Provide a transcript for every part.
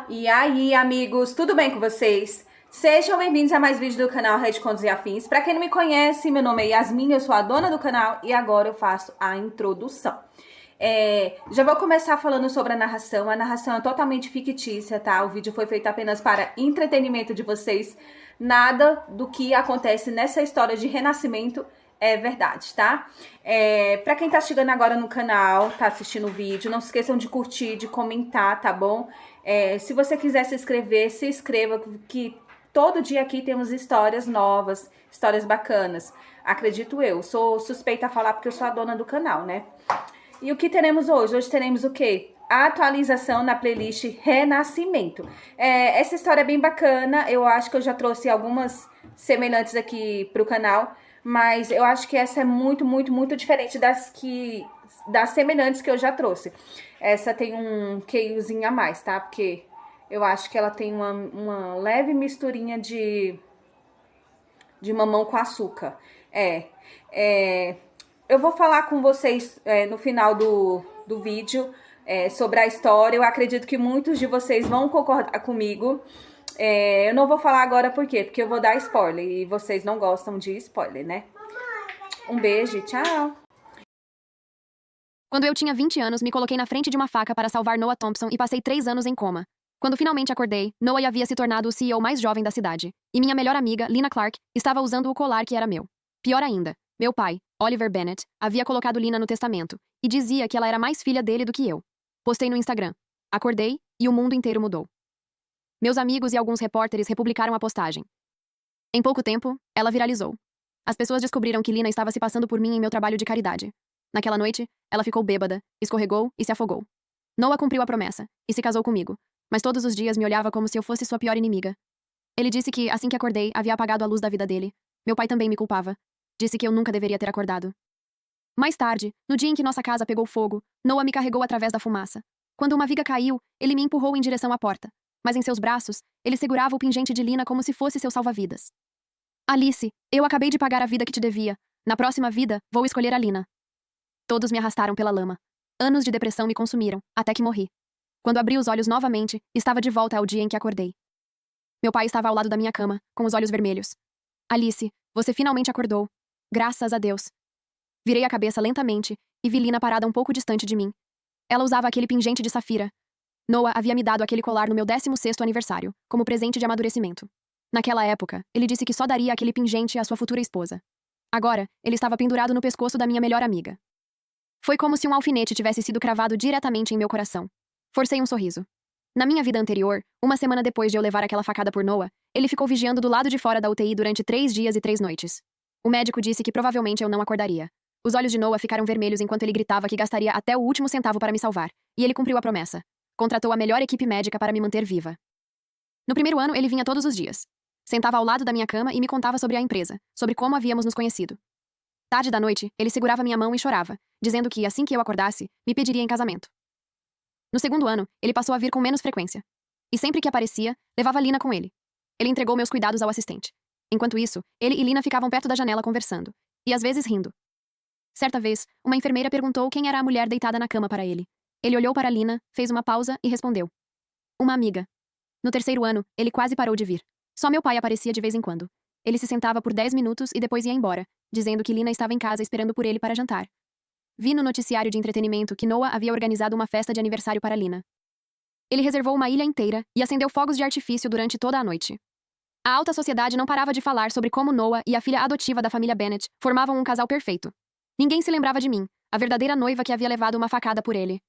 E aí, amigos, tudo bem com vocês? Sejam bem-vindos a mais vídeo do canal Red Contos e Afins. Pra quem não me conhece, meu nome é Yasmin, eu sou a dona do canal e agora eu faço a introdução. Já vou começar falando sobre a narração. A narração é totalmente fictícia, tá? O vídeo foi feito apenas para entretenimento de vocês. Nada do que acontece nessa história de renascimento é verdade, tá? Pra quem tá chegando agora no canal, tá assistindo o vídeo, não se esqueçam de curtir, de comentar, tá bom? Se você quiser se inscrever, se inscreva, que todo dia aqui temos histórias novas, histórias bacanas. Acredito eu, sou suspeita a falar porque eu sou a dona do canal, né? E o que teremos hoje? Hoje teremos o quê? A atualização na playlist Renascimento. Essa história é bem bacana, eu acho que eu já trouxe algumas semelhantes aqui pro canal, mas eu acho que essa é muito, muito, muito diferente das semelhantes que eu já trouxe. Essa tem um queiozinho a mais, tá? Porque eu acho que ela tem uma leve misturinha de mamão com açúcar. Eu vou falar com vocês no final do vídeo sobre a história. Eu acredito que muitos de vocês vão concordar comigo. Eu não vou falar agora por quê? Porque eu vou dar spoiler e vocês não gostam de spoiler, né? Um beijo e tchau! Quando eu tinha 20 anos, me coloquei na frente de uma faca para salvar Noah Thompson e passei 3 anos em coma. Quando finalmente acordei, Noah havia se tornado o CEO mais jovem da cidade. E minha melhor amiga, Lina Clark, estava usando o colar que era meu. Pior ainda, meu pai, Oliver Bennett, havia colocado Lina no testamento e dizia que ela era mais filha dele do que eu. Postei no Instagram. Acordei e o mundo inteiro mudou. Meus amigos e alguns repórteres republicaram a postagem. Em pouco tempo, ela viralizou. As pessoas descobriram que Lina estava se passando por mim em meu trabalho de caridade. Naquela noite, ela ficou bêbada, escorregou e se afogou. Noah cumpriu a promessa e se casou comigo, mas todos os dias me olhava como se eu fosse sua pior inimiga. Ele disse que, assim que acordei, havia apagado a luz da vida dele. Meu pai também me culpava. Disse que eu nunca deveria ter acordado. Mais tarde, no dia em que nossa casa pegou fogo, Noah me carregou através da fumaça. Quando uma viga caiu, ele me empurrou em direção à porta, mas em seus braços, ele segurava o pingente de Lina como se fosse seu salva-vidas. Alice, eu acabei de pagar a vida que te devia. Na próxima vida, vou escolher a Lina. Todos me arrastaram pela lama. Anos de depressão me consumiram, até que morri. Quando abri os olhos novamente, estava de volta ao dia em que acordei. Meu pai estava ao lado da minha cama, com os olhos vermelhos. Alice, você finalmente acordou. Graças a Deus. Virei a cabeça lentamente e vi Lina parada um pouco distante de mim. Ela usava aquele pingente de safira. Noah havia me dado aquele colar no meu 16º aniversário, como presente de amadurecimento. Naquela época, ele disse que só daria aquele pingente à sua futura esposa. Agora, ele estava pendurado no pescoço da minha melhor amiga. Foi como se um alfinete tivesse sido cravado diretamente em meu coração. Forcei um sorriso. Na minha vida anterior, uma semana depois de eu levar aquela facada por Noah, ele ficou vigiando do lado de fora da UTI durante 3 dias e 3 noites. O médico disse que provavelmente eu não acordaria. Os olhos de Noah ficaram vermelhos enquanto ele gritava que gastaria até o último centavo para me salvar, e ele cumpriu a promessa. Contratou a melhor equipe médica para me manter viva. No primeiro ano, ele vinha todos os dias. Sentava ao lado da minha cama e me contava sobre a empresa, sobre como havíamos nos conhecido. Tarde da noite, ele segurava minha mão e chorava, dizendo que, assim que eu acordasse, me pediria em casamento. No segundo ano, ele passou a vir com menos frequência. E sempre que aparecia, levava Lina com ele. Ele entregou meus cuidados ao assistente. Enquanto isso, ele e Lina ficavam perto da janela conversando, e às vezes rindo. Certa vez, uma enfermeira perguntou quem era a mulher deitada na cama para ele. Ele olhou para Lina, fez uma pausa e respondeu. Uma amiga. No terceiro ano, ele quase parou de vir. Só meu pai aparecia de vez em quando. Ele se sentava por 10 minutos e depois ia embora, dizendo que Lina estava em casa esperando por ele para jantar. Vi no noticiário de entretenimento que Noah havia organizado uma festa de aniversário para Lina. Ele reservou uma ilha inteira e acendeu fogos de artifício durante toda a noite. A alta sociedade não parava de falar sobre como Noah e a filha adotiva da família Bennett formavam um casal perfeito. Ninguém se lembrava de mim, a verdadeira noiva que havia levado uma facada por ele.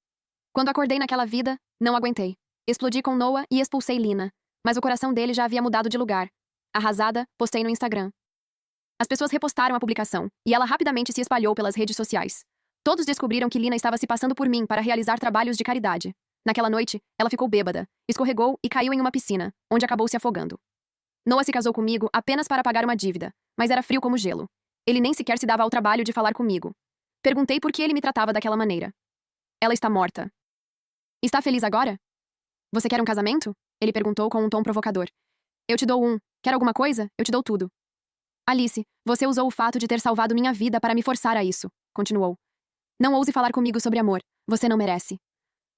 Quando acordei naquela vida, não aguentei. Explodi com Noah e expulsei Lina, mas o coração dele já havia mudado de lugar. Arrasada, postei no Instagram. As pessoas repostaram a publicação, e ela rapidamente se espalhou pelas redes sociais. Todos descobriram que Lina estava se passando por mim para realizar trabalhos de caridade. Naquela noite, ela ficou bêbada, escorregou e caiu em uma piscina, onde acabou se afogando. Noah se casou comigo apenas para pagar uma dívida, mas era frio como gelo. Ele nem sequer se dava ao trabalho de falar comigo. Perguntei por que ele me tratava daquela maneira. Ela está morta. Está feliz agora? Você quer um casamento? Ele perguntou com um tom provocador. Eu te dou um. Quer alguma coisa? Eu te dou tudo. Alice, você usou o fato de ter salvado minha vida para me forçar a isso, continuou. Não ouse falar comigo sobre amor. Você não merece.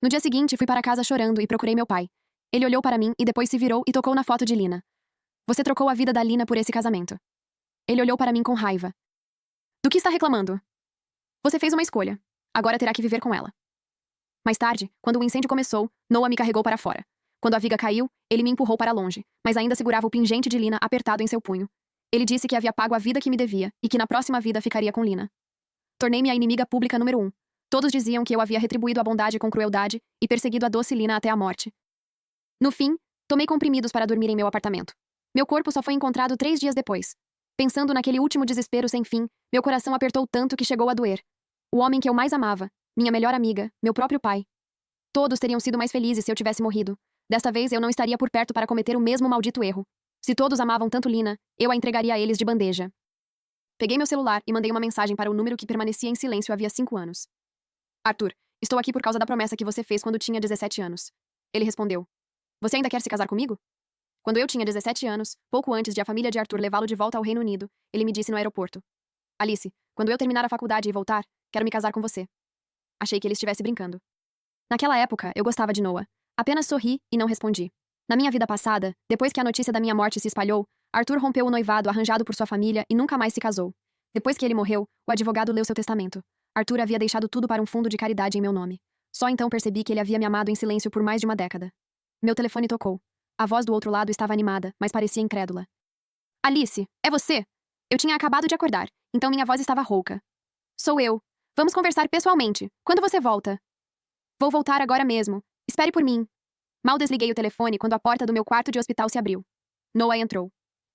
No dia seguinte, fui para casa chorando e procurei meu pai. Ele olhou para mim e depois se virou e tocou na foto de Lina. Você trocou a vida da Lina por esse casamento. Ele olhou para mim com raiva. Do que está reclamando? Você fez uma escolha. Agora terá que viver com ela. Mais tarde, quando o incêndio começou, Noah me carregou para fora. Quando a viga caiu, ele me empurrou para longe, mas ainda segurava o pingente de Lina apertado em seu punho. Ele disse que havia pago a vida que me devia e que na próxima vida ficaria com Lina. Tornei-me a inimiga pública número 1. Todos diziam que eu havia retribuído a bondade com crueldade e perseguido a doce Lina até a morte. No fim, tomei comprimidos para dormir em meu apartamento. Meu corpo só foi encontrado 3 dias depois. Pensando naquele último desespero sem fim, meu coração apertou tanto que chegou a doer. O homem que eu mais amava, minha melhor amiga, meu próprio pai. Todos teriam sido mais felizes se eu tivesse morrido. Desta vez eu não estaria por perto para cometer o mesmo maldito erro. Se todos amavam tanto Lina, eu a entregaria a eles de bandeja. Peguei meu celular e mandei uma mensagem para o número que permanecia em silêncio havia 5 anos. Arthur, estou aqui por causa da promessa que você fez quando tinha 17 anos. Ele respondeu. Você ainda quer se casar comigo? Quando eu tinha 17 anos, pouco antes de a família de Arthur levá-lo de volta ao Reino Unido, ele me disse no aeroporto. Alice, quando eu terminar a faculdade e voltar, quero me casar com você. Achei que ele estivesse brincando. Naquela época, eu gostava de Noah. Apenas sorri e não respondi. Na minha vida passada, depois que a notícia da minha morte se espalhou, Arthur rompeu o noivado arranjado por sua família e nunca mais se casou. Depois que ele morreu, o advogado leu seu testamento. Arthur havia deixado tudo para um fundo de caridade em meu nome. Só então percebi que ele havia me amado em silêncio por mais de uma década. Meu telefone tocou. A voz do outro lado estava animada, mas parecia incrédula. Alice, é você? Eu tinha acabado de acordar, então minha voz estava rouca. Sou eu. Vamos conversar pessoalmente. Quando você volta? Vou voltar agora mesmo. Espere por mim. Mal desliguei o telefone quando a porta do meu quarto de hospital se abriu. Noah entrou.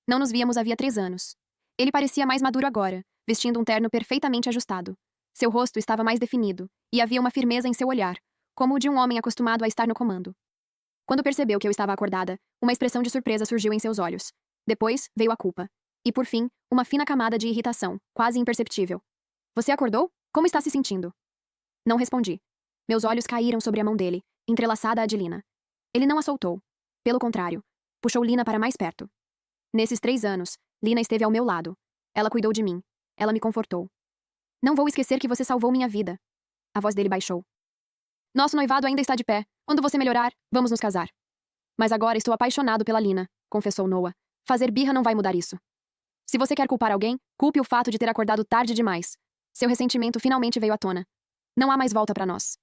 Não nos víamos havia 3 anos. Ele parecia mais maduro agora, vestindo um terno perfeitamente ajustado. Seu rosto estava mais definido, e havia uma firmeza em seu olhar, como o de um homem acostumado a estar no comando. Quando percebeu que eu estava acordada, uma expressão de surpresa surgiu em seus olhos. Depois, veio a culpa. E, por fim, uma fina camada de irritação, quase imperceptível. Você acordou? Como está se sentindo? Não respondi. Meus olhos caíram sobre a mão dele, entrelaçada à de Lina. Ele não a soltou. Pelo contrário, puxou Lina para mais perto. Nesses 3 anos, Lina esteve ao meu lado. Ela cuidou de mim. Ela me confortou. Não vou esquecer que você salvou minha vida. A voz dele baixou. Nosso noivado ainda está de pé. Quando você melhorar, vamos nos casar. Mas agora estou apaixonado pela Lina, confessou Noah. Fazer birra não vai mudar isso. Se você quer culpar alguém, culpe o fato de ter acordado tarde demais. Seu ressentimento finalmente veio à tona. Não há mais volta para nós.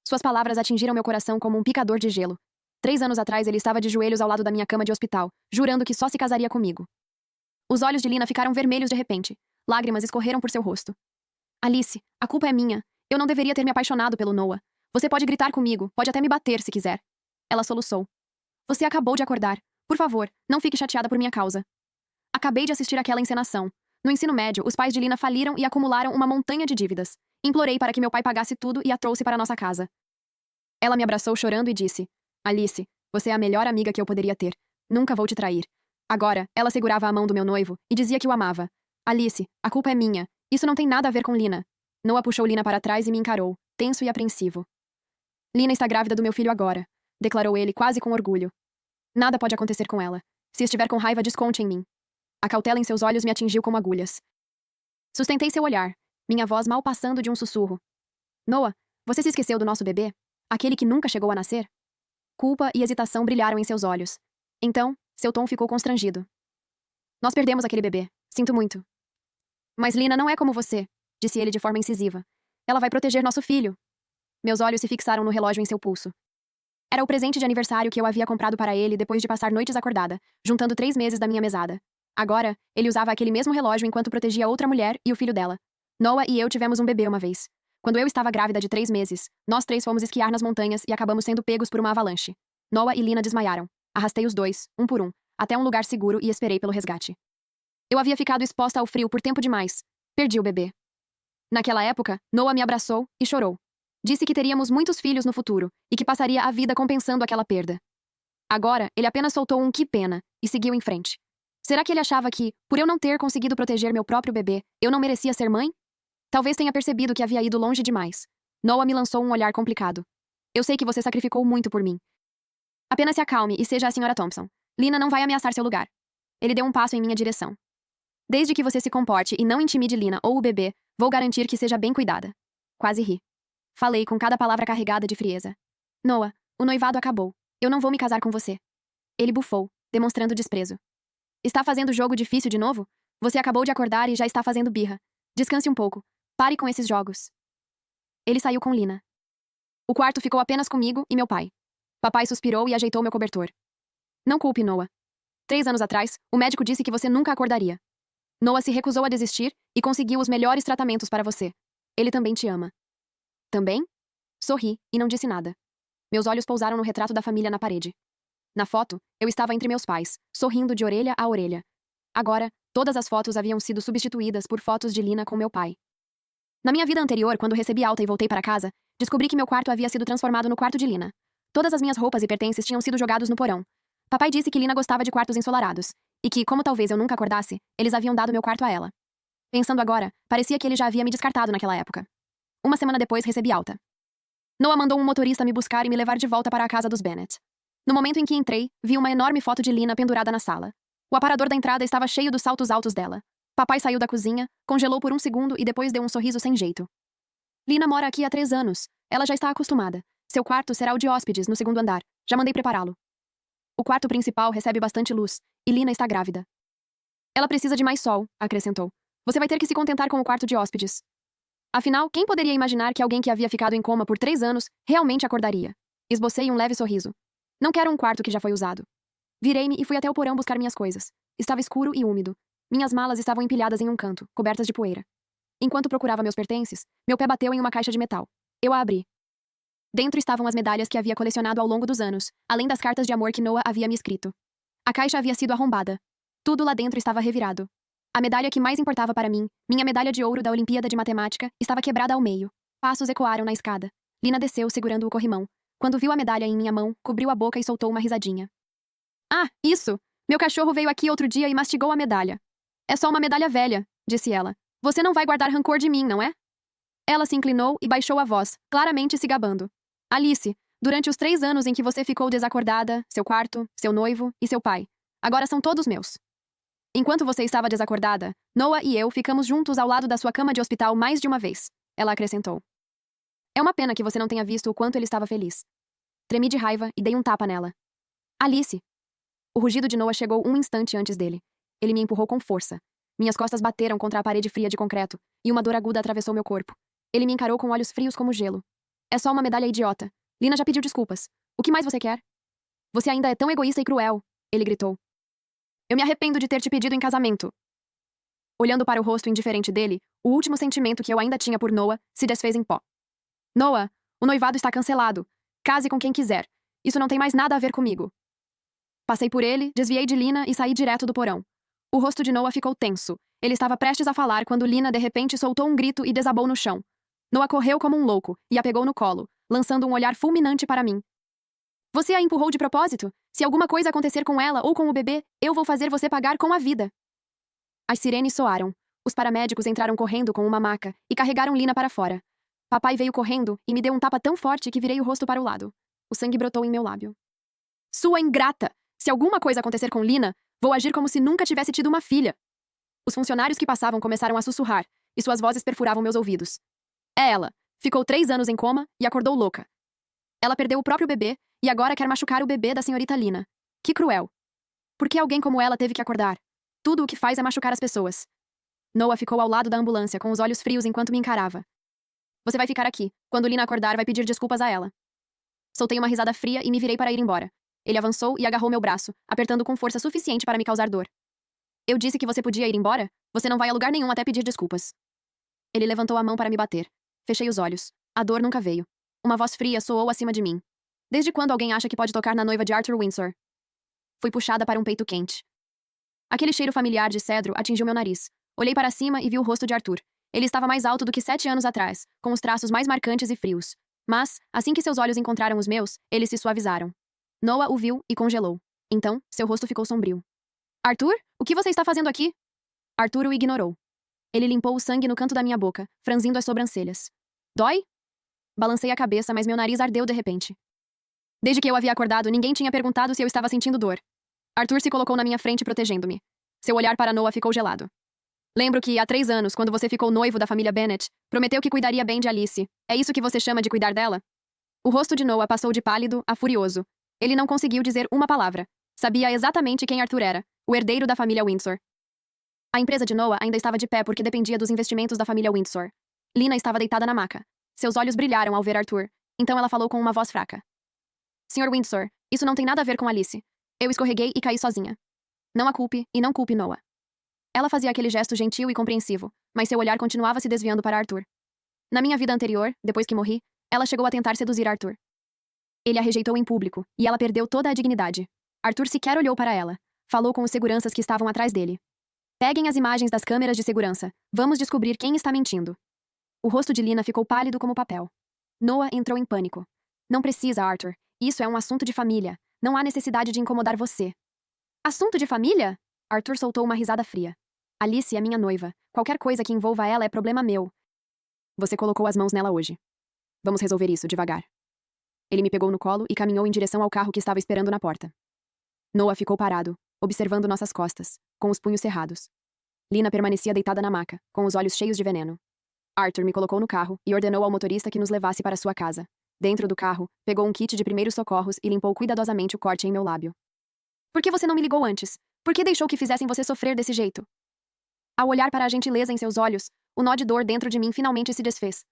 Suas palavras atingiram meu coração como um picador de gelo. 3 anos atrás ele estava de joelhos ao lado da minha cama de hospital, jurando que só se casaria comigo. Os olhos de Lina ficaram vermelhos de repente. Lágrimas escorreram por seu rosto. Alice, a culpa é minha. Eu não deveria ter me apaixonado pelo Noah. Você pode gritar comigo, pode até me bater se quiser. Ela soluçou. Você acabou de acordar. Por favor, não fique chateada por minha causa. Acabei de assistir àquela encenação. No ensino médio, os pais de Lina faliram e acumularam uma montanha de dívidas. Implorei para que meu pai pagasse tudo e a trouxe para nossa casa. Ela me abraçou chorando e disse: Alice, você é a melhor amiga que eu poderia ter. Nunca vou te trair. Agora, ela segurava a mão do meu noivo e dizia que o amava. Alice, a culpa é minha. Isso não tem nada a ver com Lina. Noah puxou Lina para trás e me encarou, tenso e apreensivo. Lina está grávida do meu filho agora, declarou ele quase com orgulho. Nada pode acontecer com ela. Se estiver com raiva, desconte em mim. A cautela em seus olhos me atingiu como agulhas. Sustentei seu olhar, minha voz mal passando de um sussurro. Noah, você se esqueceu do nosso bebê? Aquele que nunca chegou a nascer? Culpa e hesitação brilharam em seus olhos. Então, seu tom ficou constrangido. Nós perdemos aquele bebê. Sinto muito. Mas Lina não é como você, disse ele de forma incisiva. Ela vai proteger nosso filho. Meus olhos se fixaram no relógio em seu pulso. Era o presente de aniversário que eu havia comprado para ele depois de passar noites acordada, juntando 3 meses da minha mesada. Agora, ele usava aquele mesmo relógio enquanto protegia outra mulher e o filho dela. Noah e eu tivemos um bebê uma vez. Quando eu estava grávida de 3 meses, nós 3 fomos esquiar nas montanhas e acabamos sendo pegos por uma avalanche. Noah e Lina desmaiaram. Arrastei os 2, um por um, até um lugar seguro e esperei pelo resgate. Eu havia ficado exposta ao frio por tempo demais. Perdi o bebê. Naquela época, Noah me abraçou e chorou. Disse que teríamos muitos filhos no futuro e que passaria a vida compensando aquela perda. Agora, ele apenas soltou um que pena e seguiu em frente. Será que ele achava que, por eu não ter conseguido proteger meu próprio bebê, eu não merecia ser mãe? Talvez tenha percebido que havia ido longe demais. Noah me lançou um olhar complicado. Eu sei que você sacrificou muito por mim. Apenas se acalme e seja a Sra. Thompson. Lina não vai ameaçar seu lugar. Ele deu um passo em minha direção. Desde que você se comporte e não intimide Lina ou o bebê, vou garantir que seja bem cuidada. Quase ri. Falei com cada palavra carregada de frieza. Noah, o noivado acabou. Eu não vou me casar com você. Ele bufou, demonstrando desprezo. Está fazendo jogo difícil de novo? Você acabou de acordar e já está fazendo birra. Descanse um pouco. Pare com esses jogos. Ele saiu com Lina. O quarto ficou apenas comigo e meu pai. Papai suspirou e ajeitou meu cobertor. Não culpe Noah. 3 anos atrás, o médico disse que você nunca acordaria. Noah se recusou a desistir e conseguiu os melhores tratamentos para você. Ele também te ama. Também? Sorri e não disse nada. Meus olhos pousaram no retrato da família na parede. Na foto, eu estava entre meus pais, sorrindo de orelha a orelha. Agora, todas as fotos haviam sido substituídas por fotos de Lina com meu pai. Na minha vida anterior, quando recebi alta e voltei para casa, descobri que meu quarto havia sido transformado no quarto de Lina. Todas as minhas roupas e pertences tinham sido jogados no porão. Papai disse que Lina gostava de quartos ensolarados, e que, como talvez eu nunca acordasse, eles haviam dado meu quarto a ela. Pensando agora, parecia que ele já havia me descartado naquela época. Uma semana depois, recebi alta. Noah mandou um motorista me buscar e me levar de volta para a casa dos Bennett. No momento em que entrei, vi uma enorme foto de Lina pendurada na sala. O aparador da entrada estava cheio dos saltos altos dela. Papai saiu da cozinha, congelou por um segundo e depois deu um sorriso sem jeito. Lina mora aqui há 3 anos. Ela já está acostumada. Seu quarto será o de hóspedes, no segundo andar. Já mandei prepará-lo. O quarto principal recebe bastante luz, e Lina está grávida. Ela precisa de mais sol, acrescentou. Você vai ter que se contentar com o quarto de hóspedes. Afinal, quem poderia imaginar que alguém que havia ficado em coma por 3 anos realmente acordaria? Esbocei um leve sorriso. Não quero um quarto que já foi usado. Virei-me e fui até o porão buscar minhas coisas. Estava escuro e úmido. Minhas malas estavam empilhadas em um canto, cobertas de poeira. Enquanto procurava meus pertences, meu pé bateu em uma caixa de metal. Eu a abri. Dentro estavam as medalhas que havia colecionado ao longo dos anos, além das cartas de amor que Noah havia me escrito. A caixa havia sido arrombada. Tudo lá dentro estava revirado. A medalha que mais importava para mim, minha medalha de ouro da Olimpíada de Matemática, estava quebrada ao meio. Passos ecoaram na escada. Lina desceu segurando o corrimão. Quando viu a medalha em minha mão, cobriu a boca e soltou uma risadinha. Ah, isso! Meu cachorro veio aqui outro dia e mastigou a medalha. É só uma medalha velha, disse ela. Você não vai guardar rancor de mim, não é? Ela se inclinou e baixou a voz, claramente se gabando. Alice, durante os 3 anos em que você ficou desacordada, seu quarto, seu noivo e seu pai, agora são todos meus. Enquanto você estava desacordada, Noah e eu ficamos juntos ao lado da sua cama de hospital mais de uma vez, ela acrescentou. É uma pena que você não tenha visto o quanto ele estava feliz. Tremi de raiva e dei um tapa nela. Alice! O rugido de Noah chegou um instante antes dele. Ele me empurrou com força. Minhas costas bateram contra a parede fria de concreto, e uma dor aguda atravessou meu corpo. Ele me encarou com olhos frios como gelo. É só uma medalha idiota. Lina já pediu desculpas. O que mais você quer? Você ainda é tão egoísta e cruel, ele gritou. Eu me arrependo de ter te pedido em casamento. Olhando para o rosto indiferente dele, o último sentimento que eu ainda tinha por Noah se desfez em pó. Noah, o noivado está cancelado. Case com quem quiser. Isso não tem mais nada a ver comigo. Passei por ele, desviei de Lina e saí direto do porão. O rosto de Noah ficou tenso. Ele estava prestes a falar quando Lina de repente soltou um grito e desabou no chão. Noah correu como um louco e a pegou no colo, lançando um olhar fulminante para mim. Você a empurrou de propósito? Se alguma coisa acontecer com ela ou com o bebê, eu vou fazer você pagar com a vida. As sirenes soaram. Os paramédicos entraram correndo com uma maca e carregaram Lina para fora. Papai veio correndo e me deu um tapa tão forte que virei o rosto para o lado. O sangue brotou em meu lábio. Sua ingrata! Se alguma coisa acontecer com Lina, vou agir como se nunca tivesse tido uma filha. Os funcionários que passavam começaram a sussurrar, e suas vozes perfuravam meus ouvidos. É ela. Ficou 3 anos em coma e acordou louca. Ela perdeu o próprio bebê e agora quer machucar o bebê da senhorita Lina. Que cruel. Por que alguém como ela teve que acordar? Tudo o que faz é machucar as pessoas. Noah ficou ao lado da ambulância, com os olhos frios enquanto me encarava. Você vai ficar aqui. Quando Lina acordar, vai pedir desculpas a ela. Soltei uma risada fria e me virei para ir embora. Ele avançou e agarrou meu braço, apertando com força suficiente para me causar dor. Eu disse que você podia ir embora? Você não vai a lugar nenhum até pedir desculpas. Ele levantou a mão para me bater. Fechei os olhos. A dor nunca veio. Uma voz fria soou acima de mim. Desde quando alguém acha que pode tocar na noiva de Arthur Windsor? Fui puxada para um peito quente. Aquele cheiro familiar de cedro atingiu meu nariz. Olhei para cima e vi o rosto de Arthur. Ele estava mais alto do que 7 anos atrás, com os traços mais marcantes e frios. Mas, assim que seus olhos encontraram os meus, eles se suavizaram. Noah o viu e congelou. Então, seu rosto ficou sombrio. Arthur? O que você está fazendo aqui? Arthur o ignorou. Ele limpou o sangue no canto da minha boca, franzindo as sobrancelhas. Dói? Balancei a cabeça, mas meu nariz ardeu de repente. Desde que eu havia acordado, ninguém tinha perguntado se eu estava sentindo dor. Arthur se colocou na minha frente, protegendo-me. Seu olhar para Noah ficou gelado. Lembro que, há 3 anos, quando você ficou noivo da família Bennett, prometeu que cuidaria bem de Alice. É isso que você chama de cuidar dela? O rosto de Noah passou de pálido a furioso. Ele não conseguiu dizer uma palavra. Sabia exatamente quem Arthur era, o herdeiro da família Windsor. A empresa de Noah ainda estava de pé porque dependia dos investimentos da família Windsor. Lina estava deitada na maca. Seus olhos brilharam ao ver Arthur, então ela falou com uma voz fraca. Sr. Windsor, isso não tem nada a ver com Alice. Eu escorreguei e caí sozinha. Não a culpe e não culpe Noah. Ela fazia aquele gesto gentil e compreensivo, mas seu olhar continuava se desviando para Arthur. Na minha vida anterior, depois que morri, ela chegou a tentar seduzir Arthur. Ele a rejeitou em público, e ela perdeu toda a dignidade. Arthur sequer olhou para ela. Falou com os seguranças que estavam atrás dele. Peguem as imagens das câmeras de segurança. Vamos descobrir quem está mentindo. O rosto de Lina ficou pálido como papel. Noah entrou em pânico. Não precisa, Arthur. Isso é um assunto de família. Não há necessidade de incomodar você. Assunto de família? Arthur soltou uma risada fria. Alice é minha noiva. Qualquer coisa que envolva ela é problema meu. Você colocou as mãos nela hoje. Vamos resolver isso devagar. Ele me pegou no colo e caminhou em direção ao carro que estava esperando na porta. Noah ficou parado, observando nossas costas, com os punhos cerrados. Lina permanecia deitada na maca, com os olhos cheios de veneno. Arthur me colocou no carro e ordenou ao motorista que nos levasse para sua casa. Dentro do carro, pegou um kit de primeiros socorros e limpou cuidadosamente o corte em meu lábio. Por que você não me ligou antes? Por que deixou que fizessem você sofrer desse jeito? Ao olhar para a gentileza em seus olhos, o nó de dor dentro de mim finalmente se desfez.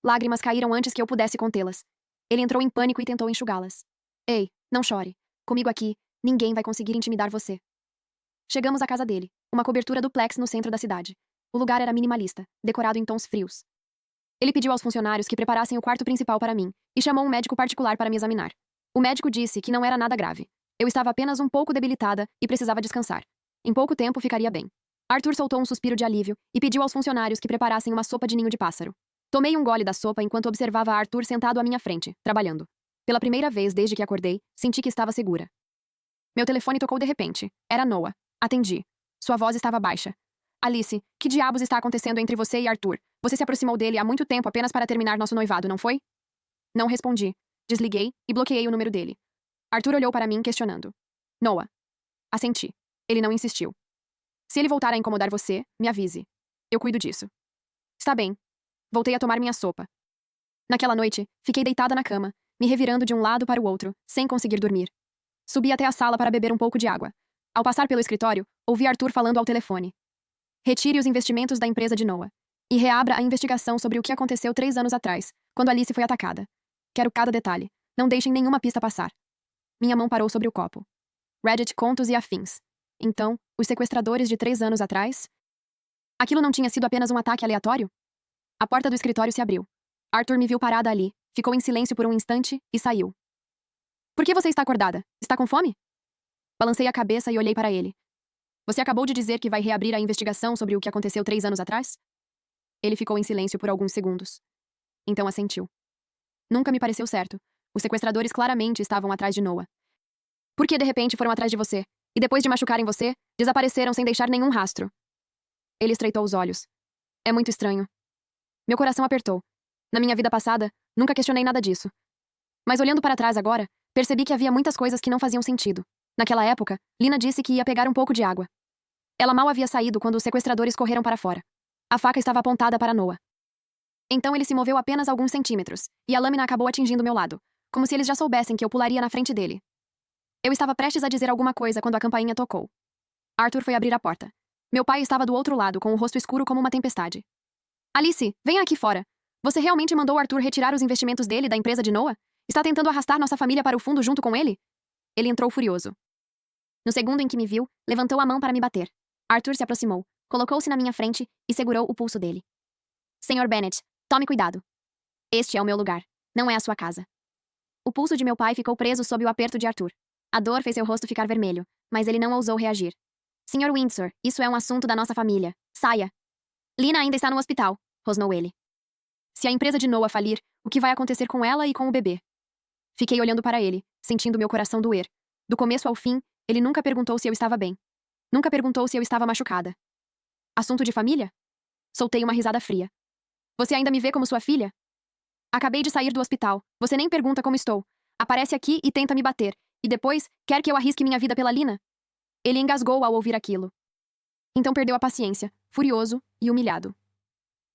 Lágrimas caíram antes que eu pudesse contê-las. Ele entrou em pânico e tentou enxugá-las. Ei, não chore. Comigo aqui, ninguém vai conseguir intimidar você. Chegamos à casa dele, uma cobertura duplex no centro da cidade. O lugar era minimalista, decorado em tons frios. Ele pediu aos funcionários que preparassem o quarto principal para mim e chamou um médico particular para me examinar. O médico disse que não era nada grave. Eu estava apenas um pouco debilitada e precisava descansar. Em pouco tempo ficaria bem. Arthur soltou um suspiro de alívio e pediu aos funcionários que preparassem uma sopa de ninho de pássaro. Tomei um gole da sopa enquanto observava Arthur sentado à minha frente, trabalhando. Pela primeira vez desde que acordei, senti que estava segura. Meu telefone tocou de repente. Era Noah. Atendi. Sua voz estava baixa. Alice, que diabos está acontecendo entre você e Arthur? Você se aproximou dele há muito tempo apenas para terminar nosso noivado, não foi? Não respondi. Desliguei e bloqueei o número dele. Arthur olhou para mim questionando. Noah. Assenti. Ele não insistiu. Se ele voltar a incomodar você, me avise. Eu cuido disso. Está bem. Voltei a tomar minha sopa. Naquela noite, fiquei deitada na cama, me revirando de um lado para o outro, sem conseguir dormir. Subi até a sala para beber um pouco de água. Ao passar pelo escritório, ouvi Arthur falando ao telefone. Retire os investimentos da empresa de Noah. E reabra a investigação sobre o que aconteceu 3 anos atrás, quando Alice foi atacada. Quero cada detalhe. Não deixem nenhuma pista passar. Minha mão parou sobre o copo. Reddit Contos e Afins. Então, os sequestradores de 3 anos atrás? Aquilo não tinha sido apenas um ataque aleatório? A porta do escritório se abriu. Arthur me viu parada ali, ficou em silêncio por um instante e saiu. Por que você está acordada? Está com fome? Balancei a cabeça e olhei para ele. Você acabou de dizer que vai reabrir a investigação sobre o que aconteceu 3 anos atrás? Ele ficou em silêncio por alguns segundos. Então assentiu. Nunca me pareceu certo. Os sequestradores claramente estavam atrás de Noah. Por que de repente foram atrás de você? E depois de machucarem você, desapareceram sem deixar nenhum rastro. Ele estreitou os olhos. É muito estranho. Meu coração apertou. Na minha vida passada, nunca questionei nada disso. Mas olhando para trás agora, percebi que havia muitas coisas que não faziam sentido. Naquela época, Lina disse que ia pegar um pouco de água. Ela mal havia saído quando os sequestradores correram para fora. A faca estava apontada para Noah. Então ele se moveu apenas alguns centímetros, e a lâmina acabou atingindo meu lado, como se eles já soubessem que eu pularia na frente dele. Eu estava prestes a dizer alguma coisa quando a campainha tocou. Arthur foi abrir a porta. Meu pai estava do outro lado, com o rosto escuro como uma tempestade. Alice, venha aqui fora. Você realmente mandou Arthur retirar os investimentos dele da empresa de Noah? Está tentando arrastar nossa família para o fundo junto com ele? Ele entrou furioso. No segundo em que me viu, levantou a mão para me bater. Arthur se aproximou, colocou-se na minha frente e segurou o pulso dele. Senhor Bennett, tome cuidado. Este é o meu lugar, não é a sua casa. O pulso de meu pai ficou preso sob o aperto de Arthur. A dor fez seu rosto ficar vermelho, mas ele não ousou reagir. Senhor Windsor, isso é um assunto da nossa família. Saia. Lina ainda está no hospital, rosnou ele. Se a empresa de Noah falir, o que vai acontecer com ela e com o bebê? Fiquei olhando para ele, sentindo meu coração doer. Do começo ao fim, ele nunca perguntou se eu estava bem. Nunca perguntou se eu estava machucada. Assunto de família? Soltei uma risada fria. Você ainda me vê como sua filha? Acabei de sair do hospital. Você nem pergunta como estou. Aparece aqui e tenta me bater. E depois, quer que eu arrisque minha vida pela Lina? Ele engasgou ao ouvir aquilo. Então perdeu a paciência, furioso e humilhado.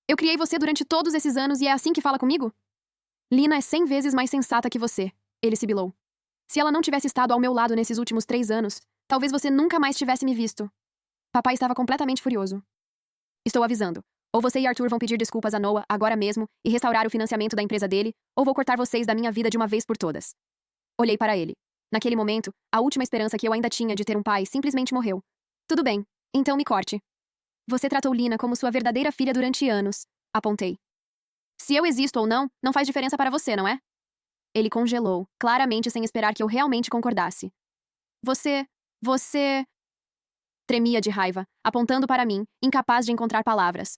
Eu criei você durante todos esses anos e é assim que fala comigo? Lina é 100 vezes mais sensata que você, ele sibilou. Se ela não tivesse estado ao meu lado nesses últimos 3 anos, talvez você nunca mais tivesse me visto. Papai estava completamente furioso. Estou avisando. Ou você e Arthur vão pedir desculpas a Noah agora mesmo e restaurar o financiamento da empresa dele, ou vou cortar vocês da minha vida de uma vez por todas. Olhei para ele. Naquele momento, a última esperança que eu ainda tinha de ter um pai simplesmente morreu. Tudo bem, então me corte. Você tratou Lina como sua verdadeira filha durante anos, apontei. Se eu existo ou não, não faz diferença para você, não é? Ele congelou, claramente sem esperar que eu realmente concordasse. Você... Tremia de raiva, apontando para mim, incapaz de encontrar palavras.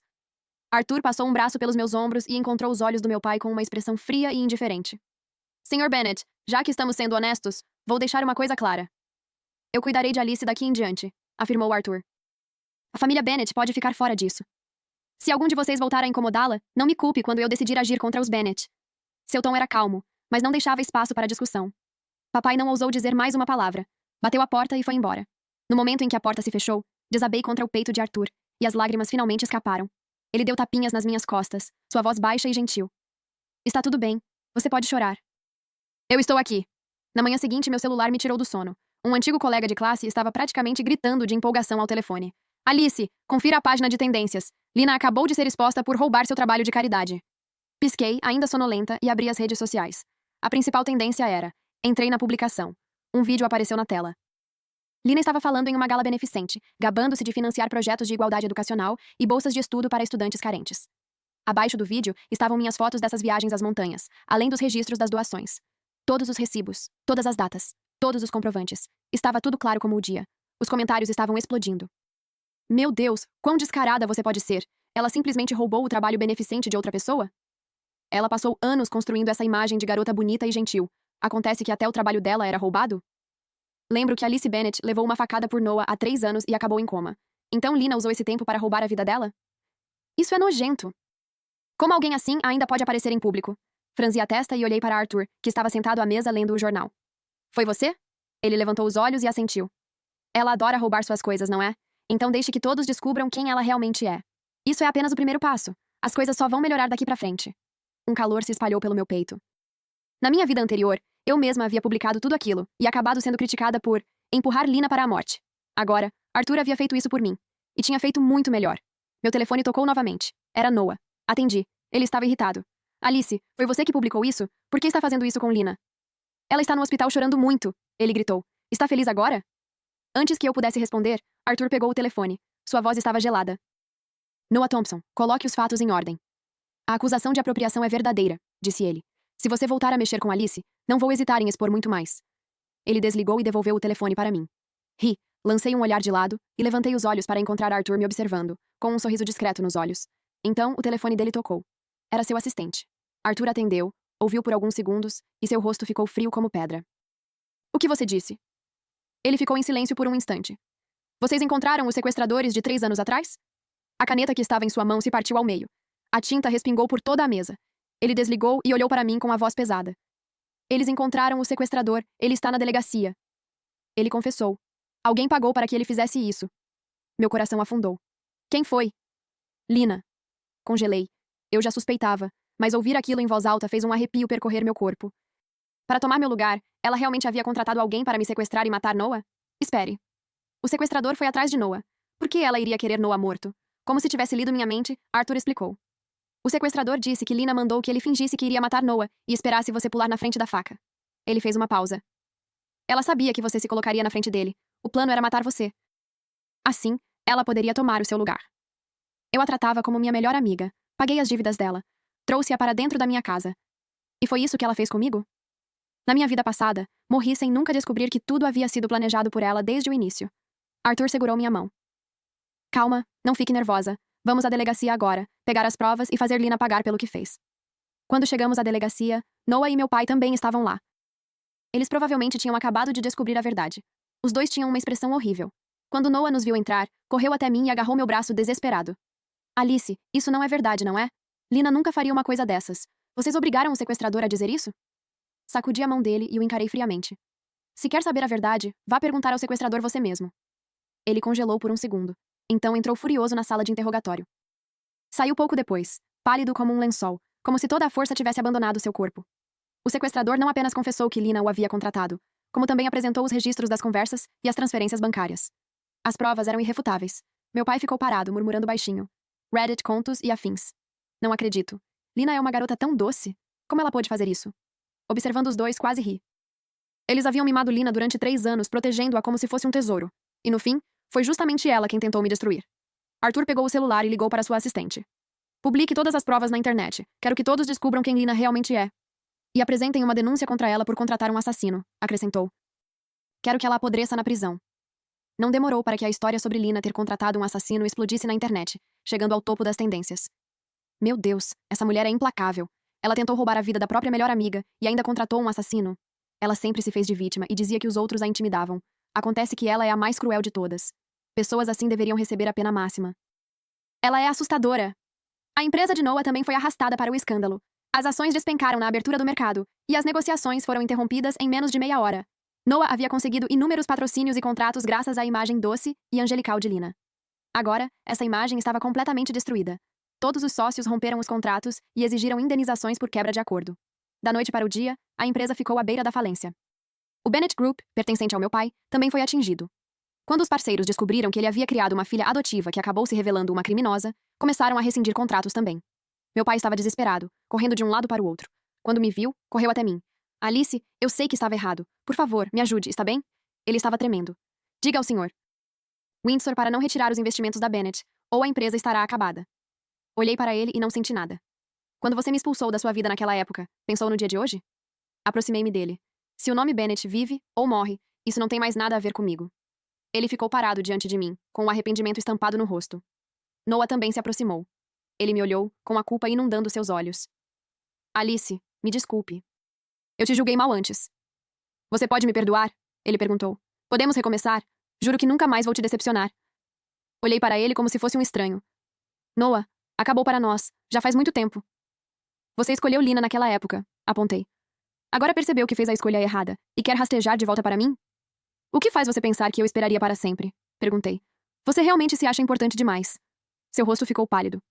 Arthur passou um braço pelos meus ombros e encontrou os olhos do meu pai com uma expressão fria e indiferente. Senhor Bennett, já que estamos sendo honestos, vou deixar uma coisa clara. Eu cuidarei de Alice daqui em diante, afirmou Arthur. A família Bennett pode ficar fora disso. Se algum de vocês voltar a incomodá-la, não me culpe quando eu decidir agir contra os Bennett. Seu tom era calmo, mas não deixava espaço para discussão. Papai não ousou dizer mais uma palavra. Bateu a porta e foi embora. No momento em que a porta se fechou, desabei contra o peito de Arthur, e as lágrimas finalmente escaparam. Ele deu tapinhas nas minhas costas, sua voz baixa e gentil. Está tudo bem. Você pode chorar. Eu estou aqui. Na manhã seguinte, meu celular me tirou do sono. Um antigo colega de classe estava praticamente gritando de empolgação ao telefone. Alice, confira a página de tendências. Lina acabou de ser exposta por roubar seu trabalho de caridade. Pisquei, ainda sonolenta, e abri as redes sociais. A principal tendência era: entrei na publicação. Um vídeo apareceu na tela. Lina estava falando em uma gala beneficente, gabando-se de financiar projetos de igualdade educacional e bolsas de estudo para estudantes carentes. Abaixo do vídeo estavam minhas fotos dessas viagens às montanhas, além dos registros das doações. Todos os recibos, todas as datas, todos os comprovantes. Estava tudo claro como o dia. Os comentários estavam explodindo. Meu Deus, quão descarada você pode ser! Ela simplesmente roubou o trabalho beneficente de outra pessoa? Ela passou anos construindo essa imagem de garota bonita e gentil. Acontece que até o trabalho dela era roubado? Lembro que Alice Bennett levou uma facada por Noah há 3 anos e acabou em coma. Então Lina usou esse tempo para roubar a vida dela? Isso é nojento. Como alguém assim ainda pode aparecer em público? Franzi a testa e olhei para Arthur, que estava sentado à mesa lendo o jornal. Foi você? Ele levantou os olhos e assentiu. Ela adora roubar suas coisas, não é? Então deixe que todos descubram quem ela realmente é. Isso é apenas o primeiro passo. As coisas só vão melhorar daqui pra frente. Um calor se espalhou pelo meu peito. Na minha vida anterior, eu mesma havia publicado tudo aquilo e acabado sendo criticada por empurrar Lina para a morte. Agora, Arthur havia feito isso por mim. E tinha feito muito melhor. Meu telefone tocou novamente. Era Noah. Atendi. Ele estava irritado. Alice, foi você que publicou isso? Por que está fazendo isso com Lina? Ela está no hospital chorando muito, ele gritou. Está feliz agora? Antes que eu pudesse responder, Arthur pegou o telefone. Sua voz estava gelada. Noah Thompson, coloque os fatos em ordem. A acusação de apropriação é verdadeira, disse ele. Se você voltar a mexer com Alice, não vou hesitar em expor muito mais. Ele desligou e devolveu o telefone para mim. Ri, lancei um olhar de lado e levantei os olhos para encontrar Arthur me observando, com um sorriso discreto nos olhos. Então, o telefone dele tocou. Era seu assistente. Arthur atendeu, ouviu por alguns segundos e seu rosto ficou frio como pedra. O que você disse? Ele ficou em silêncio por um instante. Vocês encontraram os sequestradores de 3 anos atrás? A caneta que estava em sua mão se partiu ao meio. A tinta respingou por toda a mesa. Ele desligou e olhou para mim com a voz pesada. Eles encontraram o sequestrador. Ele está na delegacia. Ele confessou. Alguém pagou para que ele fizesse isso. Meu coração afundou. Quem foi? Lina. Congelei. Eu já suspeitava, mas ouvir aquilo em voz alta fez um arrepio percorrer meu corpo. Para tomar meu lugar, ela realmente havia contratado alguém para me sequestrar e matar Noah? Espere. O sequestrador foi atrás de Noah. Por que ela iria querer Noah morto? Como se tivesse lido minha mente, Arthur explicou. O sequestrador disse que Lina mandou que ele fingisse que iria matar Noah e esperasse você pular na frente da faca. Ele fez uma pausa. Ela sabia que você se colocaria na frente dele. O plano era matar você. Assim, ela poderia tomar o seu lugar. Eu a tratava como minha melhor amiga. Paguei as dívidas dela. Trouxe-a para dentro da minha casa. E foi isso que ela fez comigo? Na minha vida passada, morri sem nunca descobrir que tudo havia sido planejado por ela desde o início. Arthur segurou minha mão. Calma, não fique nervosa. Vamos à delegacia agora, pegar as provas e fazer Lina pagar pelo que fez. Quando chegamos à delegacia, Noah e meu pai também estavam lá. Eles provavelmente tinham acabado de descobrir a verdade. Os dois tinham uma expressão horrível. Quando Noah nos viu entrar, correu até mim e agarrou meu braço desesperado. Alice, isso não é verdade, não é? Lina nunca faria uma coisa dessas. Vocês obrigaram o sequestrador a dizer isso? Sacudi a mão dele e o encarei friamente. Se quer saber a verdade, vá perguntar ao sequestrador você mesmo. Ele congelou por um segundo. Então entrou furioso na sala de interrogatório. Saiu pouco depois, pálido como um lençol, como se toda a força tivesse abandonado seu corpo. O sequestrador não apenas confessou que Lina o havia contratado, como também apresentou os registros das conversas e as transferências bancárias. As provas eram irrefutáveis. Meu pai ficou parado, murmurando baixinho. Reddit, contos e afins. Não acredito. Lina é uma garota tão doce. Como ela pôde fazer isso? Observando os dois, quase ri. Eles haviam mimado Lina durante 3 anos, protegendo-a como se fosse um tesouro. E no fim, foi justamente ela quem tentou me destruir. Arthur pegou o celular e ligou para sua assistente. Publique todas as provas na internet. Quero que todos descubram quem Lina realmente é. E apresentem uma denúncia contra ela por contratar um assassino, acrescentou. Quero que ela apodreça na prisão. Não demorou para que a história sobre Lina ter contratado um assassino explodisse na internet, chegando ao topo das tendências. Meu Deus, essa mulher é implacável. Ela tentou roubar a vida da própria melhor amiga e ainda contratou um assassino. Ela sempre se fez de vítima e dizia que os outros a intimidavam. Acontece que ela é a mais cruel de todas. Pessoas assim deveriam receber a pena máxima. Ela é assustadora. A empresa de Noah também foi arrastada para o escândalo. As ações despencaram na abertura do mercado, e as negociações foram interrompidas em menos de meia hora. Noah havia conseguido inúmeros patrocínios e contratos graças à imagem doce e angelical de Lina. Agora, essa imagem estava completamente destruída. Todos os sócios romperam os contratos e exigiram indenizações por quebra de acordo. Da noite para o dia, a empresa ficou à beira da falência. O Bennett Group, pertencente ao meu pai, também foi atingido. Quando os parceiros descobriram que ele havia criado uma filha adotiva que acabou se revelando uma criminosa, começaram a rescindir contratos também. Meu pai estava desesperado, correndo de um lado para o outro. Quando me viu, correu até mim. Alice, eu sei que estava errado. Por favor, me ajude, está bem? Ele estava tremendo. Diga ao senhor Windsor para não retirar os investimentos da Bennett, ou a empresa estará acabada. Olhei para ele e não senti nada. Quando você me expulsou da sua vida naquela época, pensou no dia de hoje? Aproximei-me dele. Se o nome Bennett vive ou morre, isso não tem mais nada a ver comigo. Ele ficou parado diante de mim, com o arrependimento estampado no rosto. Noah também se aproximou. Ele me olhou, com a culpa inundando seus olhos. Alice, me desculpe. Eu te julguei mal antes. Você pode me perdoar? Ele perguntou. Podemos recomeçar? Juro que nunca mais vou te decepcionar. Olhei para ele como se fosse um estranho. Noah, acabou para nós. Já faz muito tempo. Você escolheu Lina naquela época, apontei. Agora percebeu que fez a escolha errada e quer rastejar de volta para mim? O que faz você pensar que eu esperaria para sempre? Perguntei. Você realmente se acha importante demais. Seu rosto ficou pálido.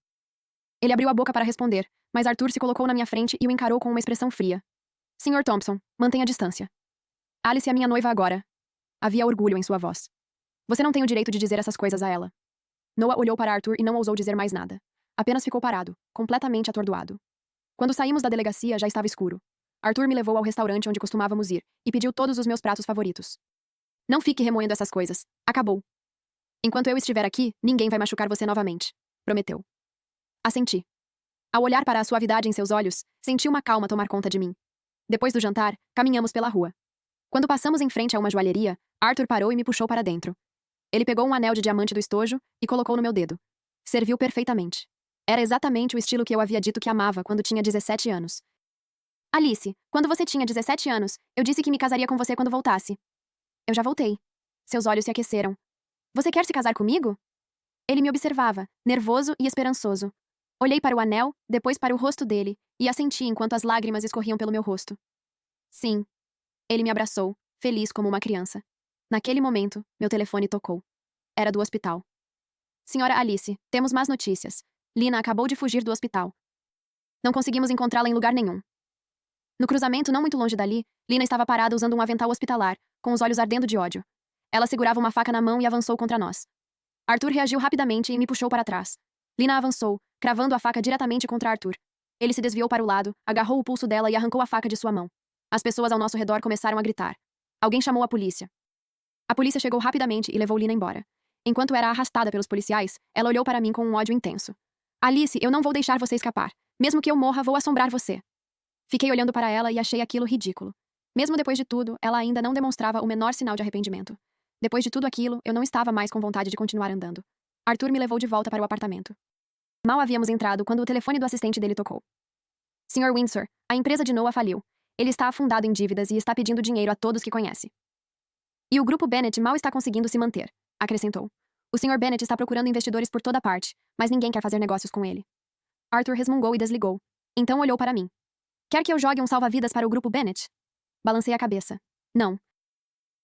Ele abriu a boca para responder, mas Arthur se colocou na minha frente e o encarou com uma expressão fria. Sr. Thompson, mantenha distância. Alice é minha noiva agora. Havia orgulho em sua voz. Você não tem o direito de dizer essas coisas a ela. Noah olhou para Arthur e não ousou dizer mais nada. Apenas ficou parado, completamente atordoado. Quando saímos da delegacia, já estava escuro. Arthur me levou ao restaurante onde costumávamos ir e pediu todos os meus pratos favoritos. Não fique remoendo essas coisas. Acabou. Enquanto eu estiver aqui, ninguém vai machucar você novamente. Prometeu. Assenti. Ao olhar para a suavidade em seus olhos, senti uma calma tomar conta de mim. Depois do jantar, caminhamos pela rua. Quando passamos em frente a uma joalheria, Arthur parou e me puxou para dentro. Ele pegou um anel de diamante do estojo e colocou no meu dedo. Serviu perfeitamente. Era exatamente o estilo que eu havia dito que amava quando tinha 17 anos. Alice, quando você tinha 17 anos, eu disse que me casaria com você quando voltasse. Eu já voltei. Seus olhos se aqueceram. Você quer se casar comigo? Ele me observava, nervoso e esperançoso. Olhei para o anel, depois para o rosto dele, e assenti enquanto as lágrimas escorriam pelo meu rosto. Sim. Ele me abraçou, feliz como uma criança. Naquele momento, meu telefone tocou. Era do hospital. Senhora Alice, temos más notícias. Lina acabou de fugir do hospital. Não conseguimos encontrá-la em lugar nenhum. No cruzamento não muito longe dali, Lina estava parada usando um avental hospitalar, com os olhos ardendo de ódio. Ela segurava uma faca na mão e avançou contra nós. Arthur reagiu rapidamente e me puxou para trás. Lina avançou, cravando a faca diretamente contra Arthur. Ele se desviou para o lado, agarrou o pulso dela e arrancou a faca de sua mão. As pessoas ao nosso redor começaram a gritar. Alguém chamou a polícia. A polícia chegou rapidamente e levou Lina embora. Enquanto era arrastada pelos policiais, ela olhou para mim com um ódio intenso. Alice, eu não vou deixar você escapar. Mesmo que eu morra, vou assombrar você. Fiquei olhando para ela e achei aquilo ridículo. Mesmo depois de tudo, ela ainda não demonstrava o menor sinal de arrependimento. Depois de tudo aquilo, eu não estava mais com vontade de continuar andando. Arthur me levou de volta para o apartamento. Mal havíamos entrado quando o telefone do assistente dele tocou. Sr. Windsor, a empresa de Noah faliu. Ele está afundado em dívidas e está pedindo dinheiro a todos que conhece. E o grupo Bennett mal está conseguindo se manter, acrescentou. O Sr. Bennett está procurando investidores por toda parte, mas ninguém quer fazer negócios com ele. Arthur resmungou e desligou. Então olhou para mim. Quer que eu jogue um salva-vidas para o grupo Bennett? Balancei a cabeça. Não.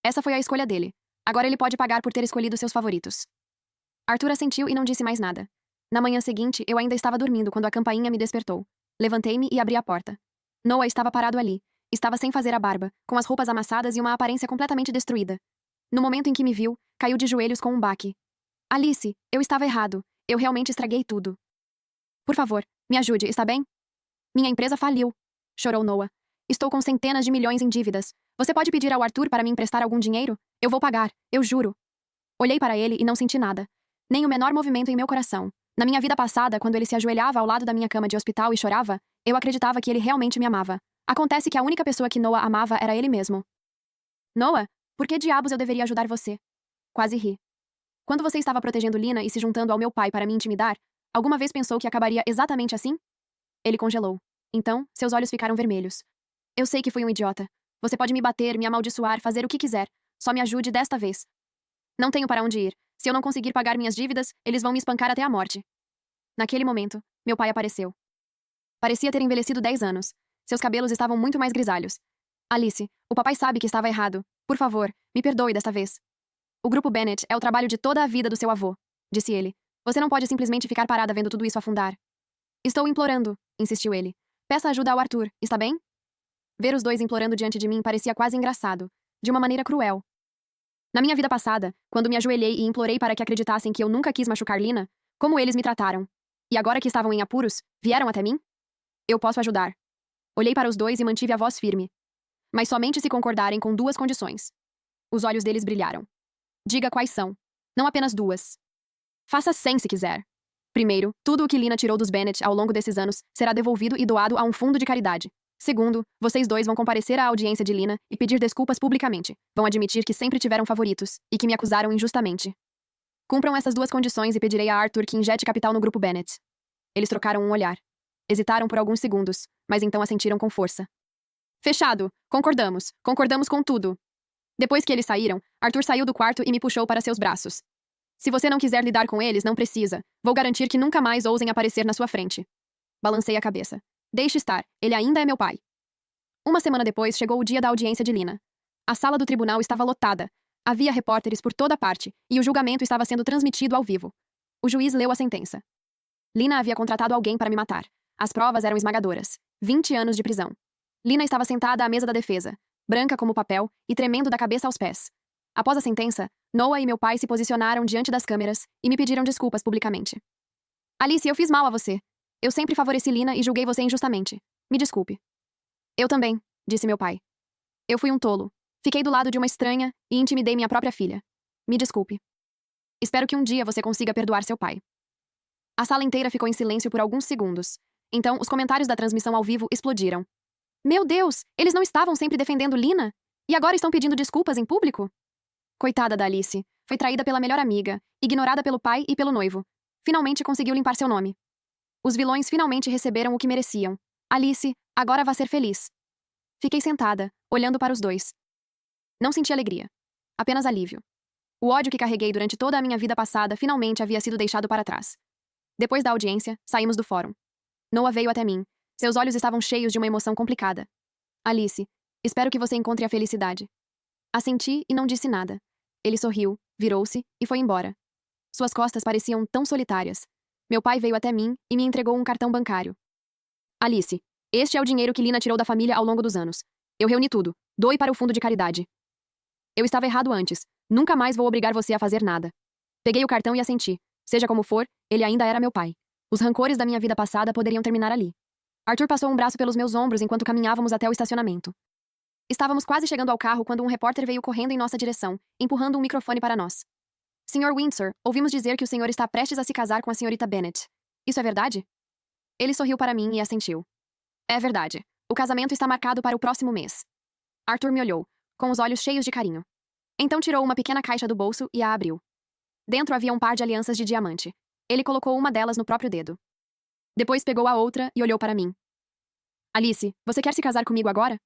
Essa foi a escolha dele. Agora ele pode pagar por ter escolhido seus favoritos. Arthur assentiu e não disse mais nada. Na manhã seguinte, eu ainda estava dormindo quando a campainha me despertou. Levantei-me e abri a porta. Noah estava parado ali, Estava sem fazer a barba, com as roupas amassadas e uma aparência completamente destruída. No momento em que me viu, caiu de joelhos com um baque. Alice, eu estava errado. Eu realmente estraguei tudo. Por favor, me ajude, está bem? Minha empresa faliu, chorou Noah. Estou com centenas de milhões em dívidas. Você pode pedir ao Arthur para me emprestar algum dinheiro? Eu vou pagar, eu juro. Olhei para ele e não senti nada. Nem o menor movimento em meu coração. Na minha vida passada, quando ele se ajoelhava ao lado da minha cama de hospital e chorava, eu acreditava que ele realmente me amava. Acontece que a única pessoa que Noah amava era ele mesmo. Noah, por que diabos eu deveria ajudar você? Quase ri. Quando você estava protegendo Lina e se juntando ao meu pai para me intimidar, alguma vez pensou que acabaria exatamente assim? Ele congelou. Então, seus olhos ficaram vermelhos. Eu sei que fui um idiota. Você pode me bater, me amaldiçoar, fazer o que quiser. Só me ajude desta vez. Não tenho para onde ir. Se eu não conseguir pagar minhas dívidas, eles vão me espancar até a morte. Naquele momento, meu pai apareceu. Parecia ter envelhecido 10 anos. Seus cabelos estavam muito mais grisalhos. Alice, o papai sabe que estava errado. Por favor, me perdoe desta vez. O grupo Bennett é o trabalho de toda a vida do seu avô, disse ele. Você não pode simplesmente ficar parada vendo tudo isso afundar. Estou implorando, insistiu ele. Peça ajuda ao Arthur, está bem? Ver os dois implorando diante de mim parecia quase engraçado, de uma maneira cruel. Na minha vida passada, quando me ajoelhei e implorei para que acreditassem que eu nunca quis machucar Lina, como eles me trataram. E agora que estavam em apuros, vieram até mim? Eu posso ajudar. Olhei para os dois e mantive a voz firme. Mas somente se concordarem com 2 condições. Os olhos deles brilharam. Diga quais são. Não apenas 2. Faça 100 se quiser. Primeiro, tudo o que Lina tirou dos Bennett ao longo desses anos será devolvido e doado a um fundo de caridade. Segundo, vocês dois vão comparecer à audiência de Lina e pedir desculpas publicamente. Vão admitir que sempre tiveram favoritos e que me acusaram injustamente. Cumpram essas 2 condições e pedirei a Arthur que injete capital no grupo Bennett. Eles trocaram um olhar. Hesitaram por alguns segundos, mas então assentiram com força. Fechado! Concordamos! Concordamos com tudo! Depois que eles saíram, Arthur saiu do quarto e me puxou para seus braços. Se você não quiser lidar com eles, não precisa. Vou garantir que nunca mais ousem aparecer na sua frente. Balancei a cabeça. Deixe estar, ele ainda é meu pai. Uma semana depois, chegou o dia da audiência de Lina. A sala do tribunal estava lotada. Havia repórteres por toda parte, e o julgamento estava sendo transmitido ao vivo. O juiz leu a sentença. Lina havia contratado alguém para me matar. As provas eram esmagadoras. 20 anos de prisão. Lina estava sentada à mesa da defesa, branca como papel e tremendo da cabeça aos pés. Após a sentença, Noah e meu pai se posicionaram diante das câmeras e me pediram desculpas publicamente. Alice, eu fiz mal a você. Eu sempre favoreci Lina e julguei você injustamente. Me desculpe. Eu também, disse meu pai. Eu fui um tolo. Fiquei do lado de uma estranha e intimidei minha própria filha. Me desculpe. Espero que um dia você consiga perdoar seu pai. A sala inteira ficou em silêncio por alguns segundos. Então, os comentários da transmissão ao vivo explodiram. Meu Deus, eles não estavam sempre defendendo Lina? E agora estão pedindo desculpas em público? Coitada da Alice. Foi traída pela melhor amiga, ignorada pelo pai e pelo noivo. Finalmente conseguiu limpar seu nome. Os vilões finalmente receberam o que mereciam. Alice, agora vá ser feliz. Fiquei sentada, olhando para os dois. Não senti alegria. Apenas alívio. O ódio que carreguei durante toda a minha vida passada finalmente havia sido deixado para trás. Depois da audiência, saímos do fórum. Noah veio até mim. Seus olhos estavam cheios de uma emoção complicada. Alice, espero que você encontre a felicidade. Assenti e não disse nada. Ele sorriu, virou-se e foi embora. Suas costas pareciam tão solitárias. Meu pai veio até mim e me entregou um cartão bancário. Alice, este é o dinheiro que Lina tirou da família ao longo dos anos. Eu reuni tudo. Doe para o fundo de caridade. Eu estava errado antes. Nunca mais vou obrigar você a fazer nada. Peguei o cartão e assenti. Seja como for, ele ainda era meu pai. Os rancores da minha vida passada poderiam terminar ali. Arthur passou um braço pelos meus ombros enquanto caminhávamos até o estacionamento. Estávamos quase chegando ao carro quando um repórter veio correndo em nossa direção, empurrando um microfone para nós. Sr. Windsor, ouvimos dizer que o senhor está prestes a se casar com a senhorita Bennett. Isso é verdade? Ele sorriu para mim e assentiu. É verdade. O casamento está marcado para o próximo mês. Arthur me olhou, com os olhos cheios de carinho. Então tirou uma pequena caixa do bolso e a abriu. Dentro havia um par de alianças de diamante. Ele colocou uma delas no próprio dedo. Depois pegou a outra e olhou para mim. Alice, você quer se casar comigo agora?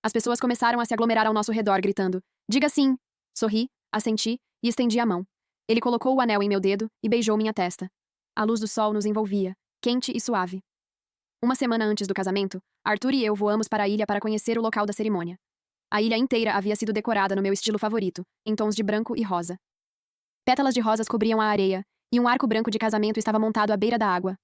As pessoas começaram a se aglomerar ao nosso redor, gritando. Diga sim! Sorri, assenti e estendi a mão. Ele colocou o anel em meu dedo e beijou minha testa. A luz do sol nos envolvia, quente e suave. Uma semana antes do casamento, Arthur e eu voamos para a ilha para conhecer o local da cerimônia. A ilha inteira havia sido decorada no meu estilo favorito, em tons de branco e rosa. Pétalas de rosas cobriam a areia, e um arco branco de casamento estava montado à beira da água.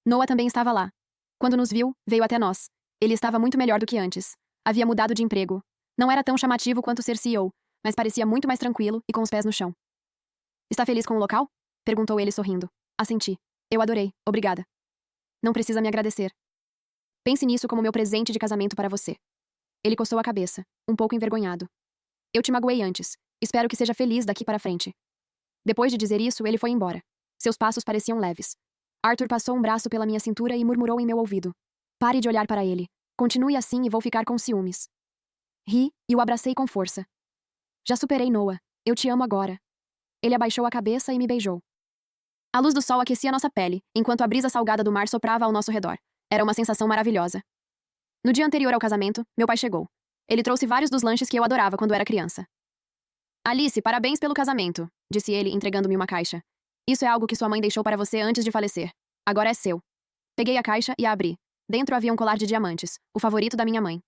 Noah também estava lá. Quando nos viu, veio até nós. Ele estava muito melhor do que antes. Havia mudado de emprego. Não era tão chamativo quanto ser CEO, mas parecia muito mais tranquilo e com os pés no chão. Está feliz com o local? Perguntou ele sorrindo. Assenti. Eu adorei, obrigada. Não precisa me agradecer. Pense nisso como meu presente de casamento para você. Ele coçou a cabeça, um pouco envergonhado. Eu te magoei antes. Espero que seja feliz daqui para frente. Depois de dizer isso, ele foi embora. Seus passos pareciam leves. Arthur passou um braço pela minha cintura e murmurou em meu ouvido. Pare de olhar para ele. Continue assim e vou ficar com ciúmes. Ri e o abracei com força. Já superei Noah. Eu te amo agora. Ele abaixou a cabeça e me beijou. A luz do sol aquecia nossa pele, enquanto a brisa salgada do mar soprava ao nosso redor. Era uma sensação maravilhosa. No dia anterior ao casamento, meu pai chegou. Ele trouxe vários dos lanches que eu adorava quando era criança. Alice, parabéns pelo casamento, disse ele, entregando-me uma caixa. Isso é algo que sua mãe deixou para você antes de falecer. Agora é seu. Peguei a caixa e a abri. Dentro havia um colar de diamantes, o favorito da minha mãe.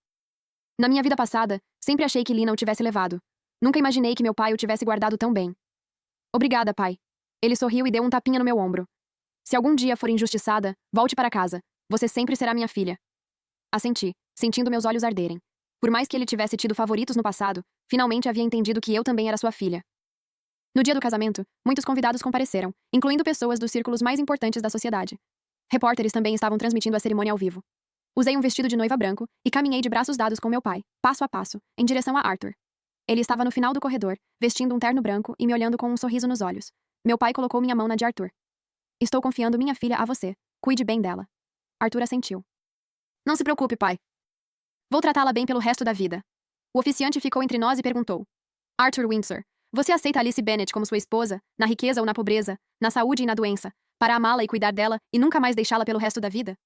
Na minha vida passada, sempre achei que Lina o tivesse levado. Nunca imaginei que meu pai o tivesse guardado tão bem. Obrigada, pai. Ele sorriu e deu um tapinha no meu ombro. Se algum dia for injustiçada, volte para casa. Você sempre será minha filha. Assenti, sentindo meus olhos arderem. Por mais que ele tivesse tido favoritos no passado, finalmente havia entendido que eu também era sua filha. No dia do casamento, muitos convidados compareceram, incluindo pessoas dos círculos mais importantes da sociedade. Repórteres também estavam transmitindo a cerimônia ao vivo. Usei um vestido de noiva branco e caminhei de braços dados com meu pai, passo a passo, em direção a Arthur. Ele estava no final do corredor, vestindo um terno branco e me olhando com um sorriso nos olhos. Meu pai colocou minha mão na de Arthur. Estou confiando minha filha a você. Cuide bem dela. Arthur assentiu. Não se preocupe, pai. Vou tratá-la bem pelo resto da vida. O oficiante ficou entre nós e perguntou. Arthur Windsor, você aceita Alice Bennet como sua esposa, na riqueza ou na pobreza, na saúde e na doença, para amá-la e cuidar dela e nunca mais deixá-la pelo resto da vida?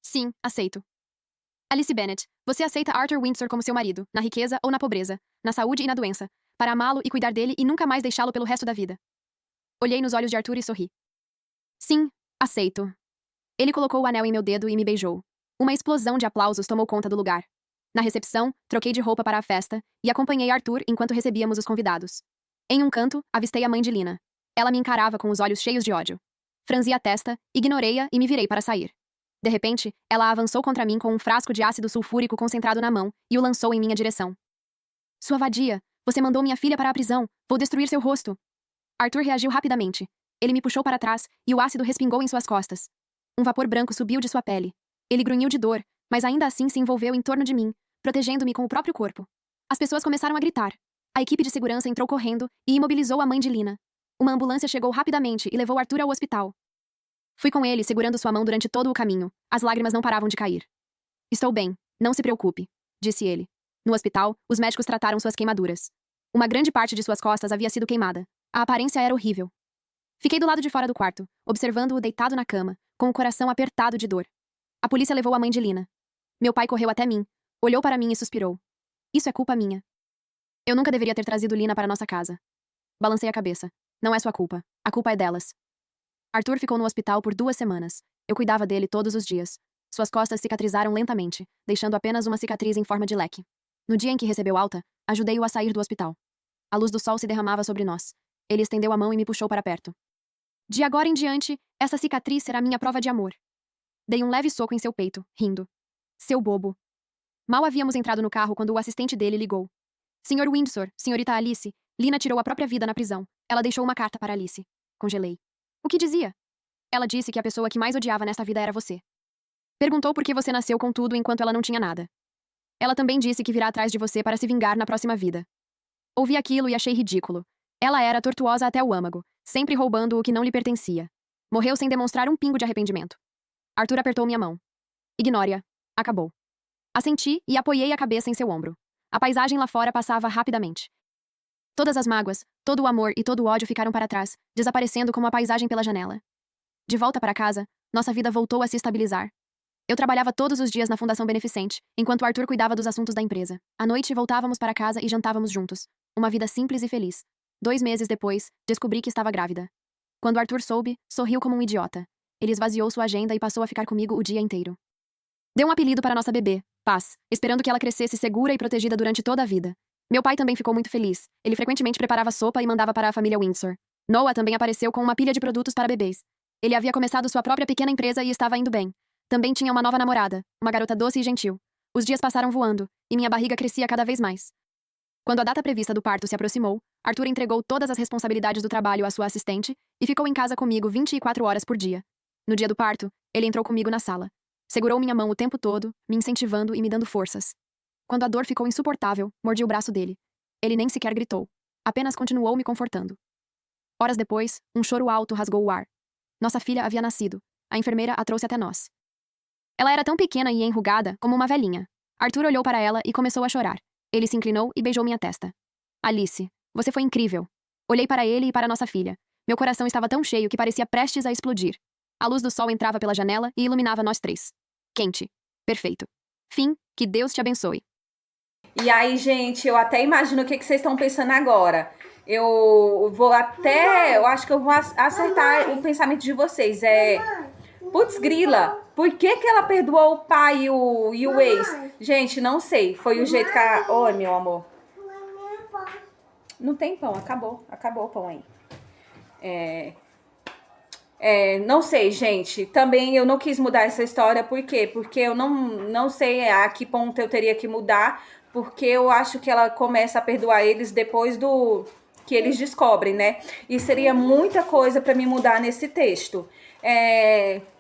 Sim, aceito. Alice Bennet, você aceita Arthur Windsor como seu marido, na riqueza ou na pobreza, na saúde e na doença, para amá-lo e cuidar dele e nunca mais deixá-lo pelo resto da vida? Olhei nos olhos de Arthur e sorri. Sim, aceito. Ele colocou o anel em meu dedo e me beijou. Uma explosão de aplausos tomou conta do lugar. Na recepção, troquei de roupa para a festa e acompanhei Arthur enquanto recebíamos os convidados. Em um canto, avistei a mãe de Lina. Ela me encarava com os olhos cheios de ódio. Franzi a testa, ignorei-a e me virei para sair. De repente, ela avançou contra mim com um frasco de ácido sulfúrico concentrado na mão e o lançou em minha direção. Sua vadia, você mandou minha filha para a prisão. Vou destruir seu rosto. Arthur reagiu rapidamente. Ele me puxou para trás e o ácido respingou em suas costas. Um vapor branco subiu de sua pele. Ele grunhiu de dor, mas ainda assim se envolveu em torno de mim, protegendo-me com o próprio corpo. As pessoas começaram a gritar. A equipe de segurança entrou correndo e imobilizou a mãe de Lina. Uma ambulância chegou rapidamente e levou Arthur ao hospital. Fui com ele, segurando sua mão durante todo o caminho. As lágrimas não paravam de cair. Estou bem, não se preocupe, disse ele. No hospital, os médicos trataram suas queimaduras. Uma grande parte de suas costas havia sido queimada. A aparência era horrível. Fiquei do lado de fora do quarto, observando-o deitado na cama, com o coração apertado de dor. A polícia levou a mãe de Lina. Meu pai correu até mim, olhou para mim e suspirou. Isso é culpa minha. Eu nunca deveria ter trazido Lina para nossa casa. Balancei a cabeça. Não é sua culpa. A culpa é delas. Arthur ficou no hospital por 2 semanas. Eu cuidava dele todos os dias. Suas costas cicatrizaram lentamente, deixando apenas uma cicatriz em forma de leque. No dia em que recebeu alta, ajudei-o a sair do hospital. A luz do sol se derramava sobre nós. Ele estendeu a mão e me puxou para perto. De agora em diante, essa cicatriz será minha prova de amor. Dei um leve soco em seu peito, rindo. Seu bobo. Mal havíamos entrado no carro quando o assistente dele ligou. Senhor Windsor, senhorita Alice, Lina tirou a própria vida na prisão. Ela deixou uma carta para Alice. Congelei. O que dizia? Ela disse que a pessoa que mais odiava nesta vida era você. Perguntou por que você nasceu com tudo enquanto ela não tinha nada. Ela também disse que virá atrás de você para se vingar na próxima vida. Ouvi aquilo e achei ridículo. Ela era tortuosa até o âmago, sempre roubando o que não lhe pertencia. Morreu sem demonstrar um pingo de arrependimento. Arthur apertou minha mão. Ignore-a. Acabou. Assenti e apoiei a cabeça em seu ombro. A paisagem lá fora passava rapidamente. Todas as mágoas, todo o amor e todo o ódio ficaram para trás, desaparecendo como a paisagem pela janela. De volta para casa, nossa vida voltou a se estabilizar. Eu trabalhava todos os dias na Fundação Beneficente, enquanto Arthur cuidava dos assuntos da empresa. À noite, voltávamos para casa e jantávamos juntos. Uma vida simples e feliz. 2 meses depois, descobri que estava grávida. Quando Arthur soube, sorriu como um idiota. Ele esvaziou sua agenda e passou a ficar comigo o dia inteiro. Deu um apelido para nossa bebê, Paz, esperando que ela crescesse segura e protegida durante toda a vida. Meu pai também ficou muito feliz. Ele frequentemente preparava sopa e mandava para a família Windsor. Noah também apareceu com uma pilha de produtos para bebês. Ele havia começado sua própria pequena empresa e estava indo bem. Também tinha uma nova namorada, uma garota doce e gentil. Os dias passaram voando, e minha barriga crescia cada vez mais. Quando a data prevista do parto se aproximou, Arthur entregou todas as responsabilidades do trabalho à sua assistente e ficou em casa comigo 24 horas por dia. No dia do parto, ele entrou comigo na sala. Segurou minha mão o tempo todo, me incentivando e me dando forças. Quando a dor ficou insuportável, mordi o braço dele. Ele nem sequer gritou. Apenas continuou me confortando. Horas depois, um choro alto rasgou o ar. Nossa filha havia nascido. A enfermeira a trouxe até nós. Ela era tão pequena e enrugada como uma velhinha. Arthur olhou para ela e começou a chorar. Ele se inclinou e beijou minha testa. Alice, você foi incrível. Olhei para ele e para nossa filha. Meu coração estava tão cheio que parecia prestes a explodir. A luz do sol entrava pela janela e iluminava nós três. Quente. Perfeito. Fim, que Deus te abençoe. E aí, gente, eu até imagino o que vocês estão pensando agora. Eu acho que eu vou acertar o pensamento de vocês. Putz, grila, por que ela perdoou o pai e o ex? Gente, não sei. Foi o jeito que a... Oi, meu amor. Não tem pão, acabou o pão aí. Não sei, gente. Também eu não quis mudar essa história, por quê? Porque eu não sei a que ponto eu teria que mudar, porque eu acho que ela começa a perdoar eles depois do que eles descobrem, né? E seria muita coisa pra me mudar nesse texto.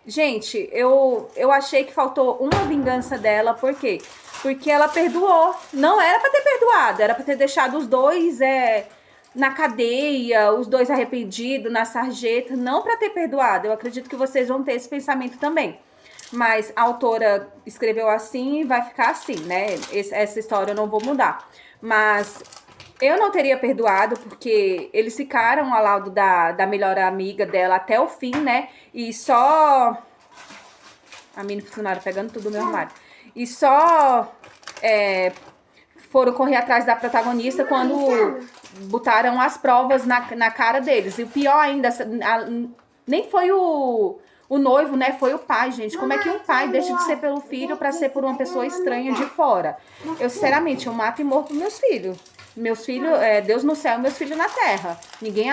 Gente, eu achei que faltou uma vingança dela, por quê? Porque ela perdoou. Não era pra ter perdoado, era pra ter deixado os dois na cadeia, os dois arrependidos, na sarjeta, não pra ter perdoado. Eu acredito que vocês vão ter esse pensamento também. Mas a autora escreveu assim e vai ficar assim, né? Essa história eu não vou mudar. Mas eu não teria perdoado, porque eles ficaram ao lado da melhor amiga dela até o fim, né? E só... A mini funcionária pegando tudo no meu armário. E só foram correr atrás da protagonista quando botaram as provas na cara deles. E o pior ainda, nem foi o noivo, né? Foi o pai, gente. Como é que um pai deixa de ser pelo filho pra ser por uma pessoa estranha de fora? Eu, sinceramente, eu mato e morro meus filhos. Meus filhos, Deus no céu e meus filhos na terra. Ninguém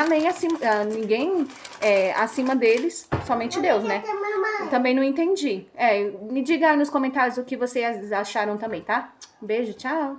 acima deles, somente Deus, né? Eu também não entendi. Me diga aí nos comentários o que vocês acharam também, tá? Beijo, tchau.